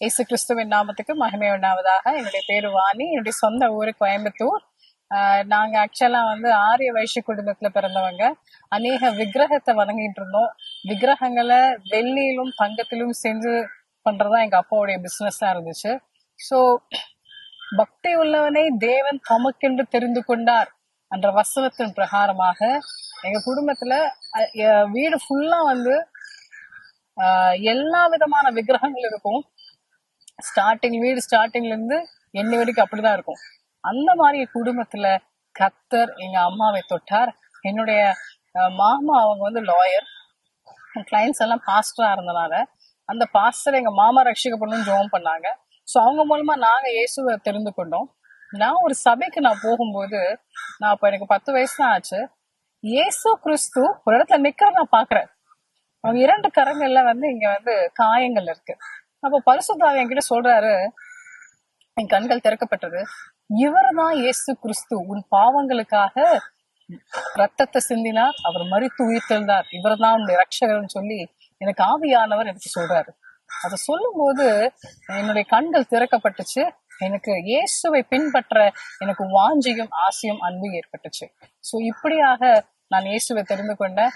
இயேசு கிறிஸ்துவின் நாமத்துக்கு மகிமை உண்டாவதாக. என்னுடைய பேரு வாணி. என்னுடைய சொந்த ஊரு கோயம்புத்தூர். நாங்க ஆக்சுவலா ஆரிய வைශ්ய குடும்பத்துல பிறந்தவங்க. அநேக விக்கிரகத்தை வணங்கிட்டு இருந்தோம். விக்கிரகங்களை வெள்ளியிலும் தங்கத்திலும் செஞ்சு பண்றதா எங்க அப்பாவுடைய பிசினஸா இருந்துச்சு. சோ பக்தி உள்ளவனை தேவன் தமக்கென்று தெரிந்து கொண்டார் என்ற வசனத்தின் பிரகாரமாக எங்க குடும்பத்துல வீடு ஃபுல்லா எல்லா விதமான விக்கிரகங்கள் இருக்கும். வீடு ஸ்டார்டிங்ல இருந்து எண்ணி வரைக்கும் அப்படிதான் இருக்கும். அந்த மாதிரி குடும்பத்துல கர்த்தர் எங்க அம்மாவை தொட்டார். என்னுடைய மாமா அவங்க லாயர், கிளைண்ட்ஸ் எல்லாம் பாஸ்டரா இருந்தனால அந்த பாஸ்டர் எங்க மாமா ரட்சிக்கப்படணும்னு ஜெபம் பண்ணாங்க. சோ அவங்க மூலமா நாங்க இயேசுவை தெரிந்து கொண்டோம். நான் ஒரு சபைக்கு போகும்போது அப்ப எனக்கு 10 வயசு தான் ஆச்சு. இயேசு கிறிஸ்து ஒரு இடத்துல நிக்கிற நான் பாக்குறேன். அவங்க 2 கரங்கள்ல இங்க காயங்கள் இருக்கு. அப்ப பரிசுத்தாவி என்கிட்ட சொல்றாரு, என் கண்கள் திறக்கப்பட்டது. இவர்தான் இயேசு கிறிஸ்து, உன் பாவங்களுக்காக ரத்தத்தை சிந்தினார், அவர் மரித்து உயிர்த்தெழுந்தார், இவர்தான் உன்னுடைய ரட்சகர்னு சொல்லி எனக்கு ஆவியானவர் எனக்கு சொல்றாரு. அதை சொல்லும் போது என்னுடைய கண்கள் திறக்கப்பட்டுச்சு. எனக்கு இயேசுவை பின்பற்ற எனக்கு வாஞ்சியும் ஆசையும் அன்பு ஏற்பட்டுச்சு. சோ இப்படியாக நான் இயேசுவை தெரிந்து கொண்டேன்.